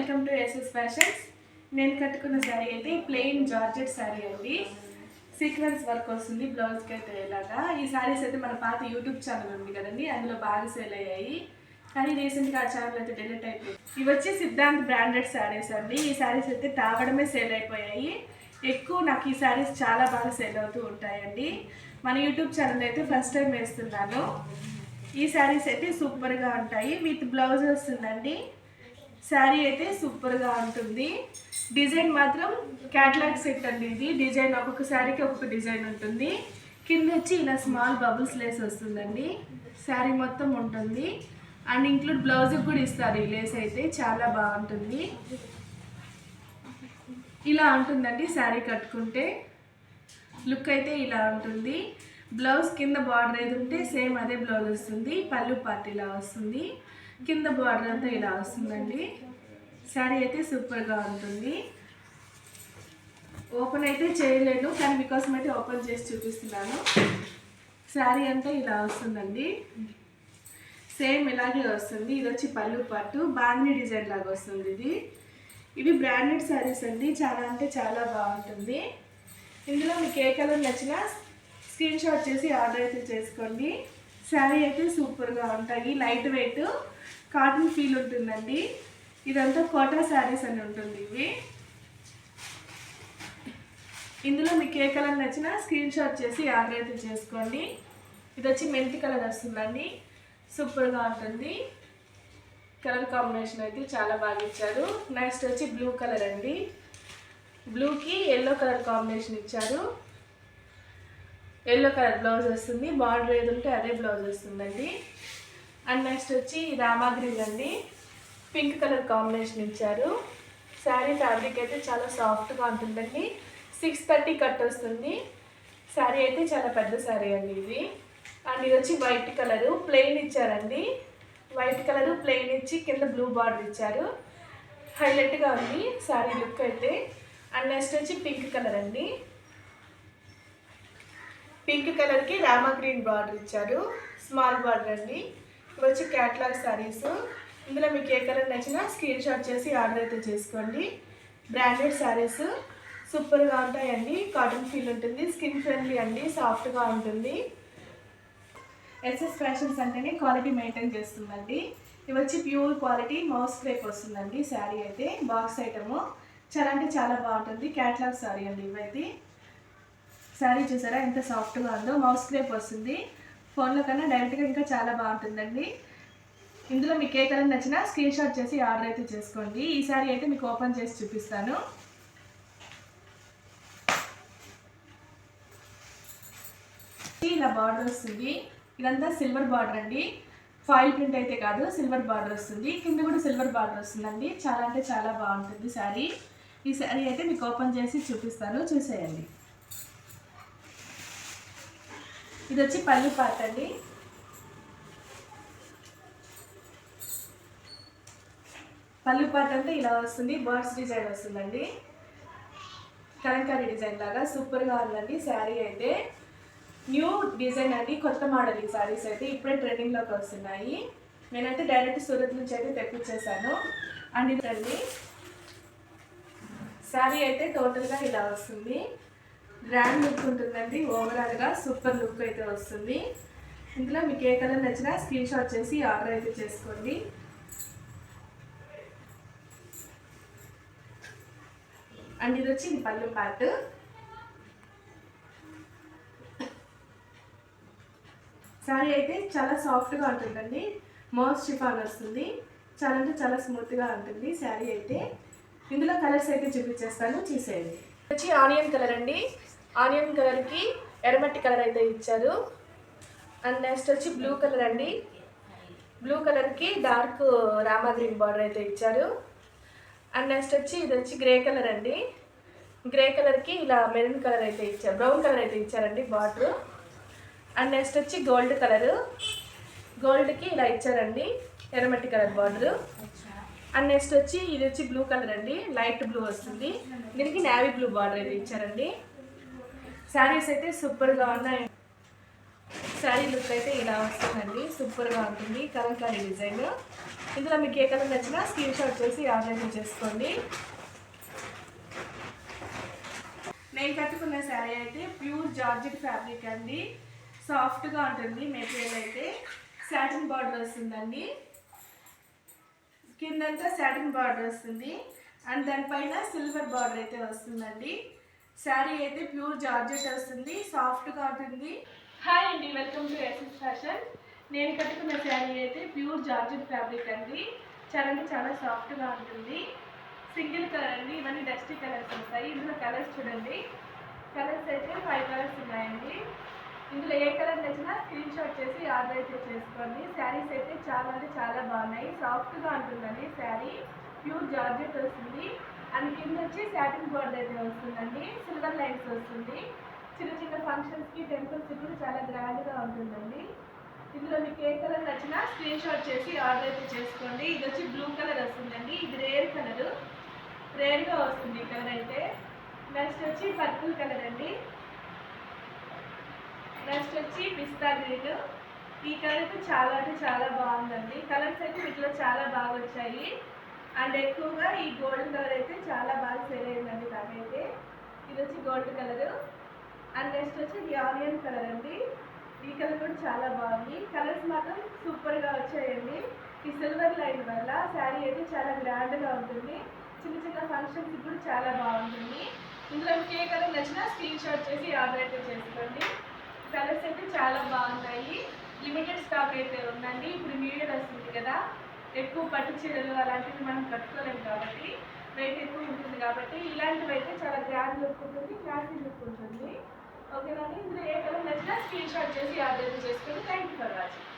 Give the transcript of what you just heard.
Welcome to SS fashions. నేను కట్టుకున్న శారీ అయితే ప్లెయిన్ జార్జెట్ శారీ అండి. సీక్వెన్స్ వర్క్ వస్తుంది బ్లౌజ్కి అయితే ఇలాగా. ఈ శారీస్ అయితే మన పాత యూట్యూబ్ ఛానల్ ఉంది కదండి, అందులో బాగా సేల్ అయ్యాయి. కానీ రీసెంట్గా ఆ ఛానల్ అయితే డిలీట్ అయిపోయింది. ఇవి వచ్చి సిద్ధాంత్ బ్రాండెడ్ శారీస్ అండి. ఈ శారీస్ అయితే తాగడమే సేల్ అయిపోయాయి. ఎక్కువ నాకు ఈ శారీస్ చాలా బాగా సేల్ అవుతూ ఉంటాయండి. మన యూట్యూబ్ ఛానల్ అయితే ఫస్ట్ టైం వేస్తున్నాను. ఈ శారీస్ అయితే సూపర్గా ఉంటాయి. విత్ బ్లౌజ్ వస్తుందండి. శారీ అయితే సూపర్గా ఉంటుంది. డిజైన్ మాత్రం క్యాటలాగ్ సెట్ అండి. ఇది డిజైన్ ఒక్కొక్క శారీకి ఒక్కొక్క డిజైన్ ఉంటుంది. కింద వచ్చి ఇలా స్మాల్ బబుల్స్ లేస్ వస్తుందండి. శారీ మొత్తం ఉంటుంది అండ్ ఇంక్లూడ్ బ్లౌజ్ కూడా ఇస్తారు. ఈ లేస్ అయితే చాలా బాగుంటుంది. ఇలా ఉంటుందండి శారీ కట్టుకుంటే. లుక్ అయితే ఇలా ఉంటుంది. బ్లౌజ్ కింద బార్డర్ ఏది ఉంటే సేమ్ అదే బ్లౌజ్ వస్తుంది. పళ్ళు పార్ట్ ఇలా వస్తుంది. కింద బార్డర్ అంతా ఇలా వస్తుందండి. శారీ అయితే సూపర్గా ఉంటుంది. ఓపెన్ అయితే చేయలేను, కానీ మీకోసం అయితే ఓపెన్ చేసి చూపిస్తున్నాను. శారీ అంతా ఇలా వస్తుందండి. సేమ్ ఇలాగే వస్తుంది. ఇది వచ్చి పళ్ళు పార్ట్ బాందిని డిజైన్ లాగా వస్తుంది. ఇవి బ్రాండెడ్ శారీస్ అండి. చాలా అంటే చాలా బాగుంటుంది. ఇందులో మీకు ఏ కలర్ నచ్చినా స్క్రీన్ షాట్ చేసి ఆర్డర్ అయితే చేసుకోండి. శారీ అయితే సూపర్గా ఉంటాయి. లైట్ వెయిట్ కాటన్ ఫీల్ ఉంటుందండి. ఇదంతా కోటా శారీస్ అని ఉంటుంది. ఇవి ఇందులో మీకు ఏ కలర్ నచ్చినా స్క్రీన్ షాట్ చేసి ఆర్డర్ అయితే చేసుకోండి. ఇది వచ్చి మెంతి కలర్ వస్తుందండి. సూపర్గా ఉంటుంది. కలర్ కాంబినేషన్ అయితే చాలా బాగా ఇచ్చారు. నెక్స్ట్ వచ్చి బ్లూ కలర్ అండి. బ్లూకి ఎల్లో కలర్ కాంబినేషన్ ఇచ్చారు. ఎల్లో కలర్ బ్లౌజ్ వస్తుంది. బార్డర్ ఏది ఉంటే అదే బ్లౌజ్ వస్తుందండి. అండ్ నెక్స్ట్ వచ్చి రామా గ్రీన్ అండి. పింక్ కలర్ కాంబినేషన్ ఇచ్చారు. శారీ ఫ్యాబ్రిక్ అయితే చాలా సాఫ్ట్గా ఉంటుందండి. 630 కట్ వస్తుంది. శారీ అయితే చాలా పెద్ద శారీ అండి ఇది. అండ్ ఇది వచ్చి వైట్ కలరు ప్లెయిన్ ఇచ్చారండి. వైట్ కలరు ప్లెయిన్ ఇచ్చి కింద బ్లూ బార్డర్ ఇచ్చారు. హైలైట్గా ఉంది శారీ లుక్ అయితే. అండ్ నెక్స్ట్ వచ్చి పింక్ కలర్ అండి. పింక్ కలర్కి రామా గ్రీన్ బార్డర్ ఇచ్చారు. స్మాల్ బార్డర్ అండి. ఇవి వచ్చి క్యాట్లాగ్ శారీస్. ఇందులో మీకు ఏ కలర్ నచ్చినా స్క్రీన్ షాట్ చేసి ఆర్డర్ అయితే చేసుకోండి. బ్రాండెడ్ శారీస్ సూపర్గా ఉంటాయండి. కాటన్ ఫీల్ ఉంటుంది. స్కిన్ ఫ్రెండ్లీ అండి. సాఫ్ట్గా ఉంటుంది. ఎస్ఎస్ ఫ్యాషన్స్ అంటేనే క్వాలిటీ మెయింటైన్ చేస్తుందండి. ఇవి వచ్చి ప్యూర్ క్వాలిటీ మౌస్ క్రేప్ వస్తుందండి. శారీ అయితే బాక్స్ ఐటము చాలా అంటే చాలా బాగుంటుంది. క్యాట్లాగ్ శారీ అండి. ఇవైతే శారీ చూసారా ఎంత సాఫ్ట్గా ఉందో. మౌస్ క్రేప్ వస్తుంది. ఫోన్లో కన్నా డైరెక్ట్గా ఇంకా చాలా బాగుంటుందండి. ఇందులో మీకు ఏ కలర్ నచ్చినా స్క్రీన్ షాట్ చేసి ఆర్డర్ అయితే చేసుకోండి. ఈ శారీ అయితే మీకు ఓపెన్ చేసి చూపిస్తాను. ఇలా బార్డర్ వస్తుంది. ఇదంతా సిల్వర్ బార్డర్ అండి. ఫాయిల్ ప్రింట్ అయితే కాదు, సిల్వర్ బార్డర్ వస్తుంది. కింద కూడా సిల్వర్ బార్డర్ వస్తుందండి. చాలా అంటే చాలా బాగుంటుంది శారీ. ఈ శారీ అయితే మీకు ఓపెన్ చేసి చూపిస్తాను, చూసేయండి. ఇది వచ్చి పళ్ళు పార్ట్ అండి. పళ్ళు పార్ట్ అంటే ఇలా వస్తుంది. బర్డ్స్ డిజైన్ వస్తుందండి. కలంకారీ డిజైన్ లాగా సూపర్గా ఉందండి. శారీ అయితే న్యూ డిజైన్ అండి. కొత్త మోడల్ ఈ శారీస్ అయితే ఇప్పుడే ట్రెండింగ్లోకి వస్తున్నాయి. నేనైతే డైరెక్ట్ సూరత్ నుంచి అయితే తెప్పించేసాను. అండ్ ఇదండి శారీ అయితే టోటల్గా ఇలా వస్తుంది. గ్రాండ్ లుక్ ఉంటుందండి. ఓవరాల్గా సూపర్ లుక్ అయితే వస్తుంది. ఇందులో మీకు ఏ కలర్ నచ్చినా స్క్రీన్ షాట్ చేసి ఆర్డర్ అయితే చేసుకోండి. అండ్ ఇది వచ్చి పళ్ళు పార్ట్. శారీ అయితే చాలా సాఫ్ట్గా ఉంటుందండి. మోస్ట్ షిఫాన్ వస్తుంది. చాలా అంటే చాలా స్మూత్గా ఉంటుంది శారీ అయితే. ఇందులో కలర్స్ అయితే చూపించేస్తాను, చూసేయండి. వచ్చి ఆనియన్ కలర్ అండి. ఆనియన్ కలర్కి ఎర్రమట్టి కలర్ అయితే ఇచ్చారు. అండ్ నెక్స్ట్ వచ్చి బ్లూ కలర్ అండి. బ్లూ కలర్కి డార్క్ రామా గ్రీన్ బార్డర్ అయితే ఇచ్చారు. అండ్ నెక్స్ట్ వచ్చి ఇది వచ్చి గ్రే కలర్ అండి. గ్రే కలర్కి ఇలా మెరూన్ కలర్ అయితే ఇచ్చారు, బ్రౌన్ కలర్ అయితే ఇచ్చారండి బార్డర్. అండ్ నెక్స్ట్ వచ్చి గోల్డ్ కలరు. గోల్డ్కి ఇలా ఇచ్చారండి ఎర్రమట్టి కలర్ బార్డర్. అండ్ నెక్స్ట్ వచ్చి ఇది వచ్చి బ్లూ కలర్ అండి. లైట్ బ్లూ వస్తుంది. దీనికి నేవీ బ్లూ బార్డర్ అయితే ఇచ్చారండి. శారీస్ అయితే సూపర్గా ఉన్నాయి. శారీ లుక్ అయితే ఇలా వస్తుందండి. సూపర్గా ఉంటుంది. కలంకారీ డిజైన్. ఇందులో మీకు ఏ కలర్ నచ్చినా స్క్రీన్ షాట్ చేసి ఆర్డర్ చేసుకోండి. నేను కట్టుకున్న శారీ అయితే ప్యూర్ జార్జెట్ ఫ్యాబ్రిక్ అండి. సాఫ్ట్గా ఉంటుంది మెటీరియల్ అయితే. సాటిన్ బార్డర్ వస్తుందండి, కిందంతా సాటిన్ బార్డర్ వస్తుంది అండ్ దానిపైన సిల్వర్ బార్డర్ అయితే వస్తుందండి. శారీ అయితే ప్యూర్ జార్జెట్ వస్తుంది, సాఫ్ట్గా ఉంటుంది. హాయ్ అండి, వెల్కమ్ టు ఎస్ఎస్ ఫ్యాషన్. నేను కట్టుకున్న శారీ అయితే ప్యూర్ జార్జెట్ ఫ్యాబ్రిక్ అండి. చాలా సాఫ్ట్గా ఉంటుంది. సింగిల్ కలర్ అండి, ఇవన్నీ డస్టీ కలర్స్ వస్తాయి. ఇందులో కలర్స్ చూడండి, కలర్స్ అయితే 5 కలర్స్ ఉన్నాయండి. ఇందులో ఏ కలర్ నచ్చినా స్క్రీన్ షాట్ చేసి ఆర్డర్ అయితే చేసుకోండి. శారీస్ అయితే చాలా బాగున్నాయి, సాఫ్ట్గా ఉంటుందండి. శారీ ప్యూర్ జార్జెట్ వస్తుంది అండ్ కింద వచ్చి సాటిన్ బార్డర్ అయితే వస్తుందండి, సిల్వర్ లైన్స్ వస్తుంది. చిన్న ఫంక్షన్స్కి టెంపుల్స్కి కూడా చాలా గ్రాండ్గా ఉంటుందండి. ఇందులో మీకు ఏ కలర్ నచ్చినా స్క్రీన్ షాట్ చేసి ఆర్డర్ అయితే చేసుకోండి. ఇది వచ్చి బ్లూ కలర్ వస్తుందండి, ఇది రేర్గా వస్తుంది ఈ కలర్ అయితే. నెక్స్ట్ వచ్చి పర్పుల్ కలర్ అండి. నెక్స్ట్ వచ్చి పిస్తా గ్రీన్. ఈ కలర్ అయితే చాలా బాగుందండి. కలర్స్ అయితే వీటిలో చాలా బాగా వచ్చాయి అండ్ ఎక్కువగా ఈ గోల్డెన్ కలర్ అయితే చాలా బాగా సేల్ అయిందండి నాకైతే. ఇది వచ్చి గోల్డ్ కలరు అండ్ నెక్స్ట్ వచ్చి ఇది ఆనియన్ కలర్ అండి. ఈ కలర్ కూడా చాలా బాగుంది. కలర్స్ మాత్రం సూపర్గా వచ్చాయండి. ఈ సిల్వర్ లైన్ వల్ల శారీ అయితే చాలా గ్రాండ్గా ఉంటుంది. చిన్న ఫంక్షన్స్ కూడా చాలా బాగుంటుంది. ఇందులో మీకు ఏ కలర్ నచ్చినా స్క్రీన్ షాట్ చేసి ఆర్డర్ అయితే చేసుకోండి. కలర్స్ అయితే చాలా బాగున్నాయి. లిమిటెడ్ స్టాక్ అయితే ఉందండి. ఇప్పుడు మీడియం వస్తుంది కదా, ఎక్కువ పట్టు చీరలు అలాంటివి మనం కట్టుకోలేము కాబట్టి, రేట్ ఎక్కువ ఉంటుంది కాబట్టి ఇలాంటివి అయితే చాలా గ్రాండ్ లుక్ ఉంటుంది, క్లాసీ లుక్ ఉంటుంది. ఓకేనండి, ఇందులో ఏ కలర్ నచ్చినా స్క్రీన్ షాట్ చేసి ఆర్డర్ చేసుకోండి. Thank you for watching.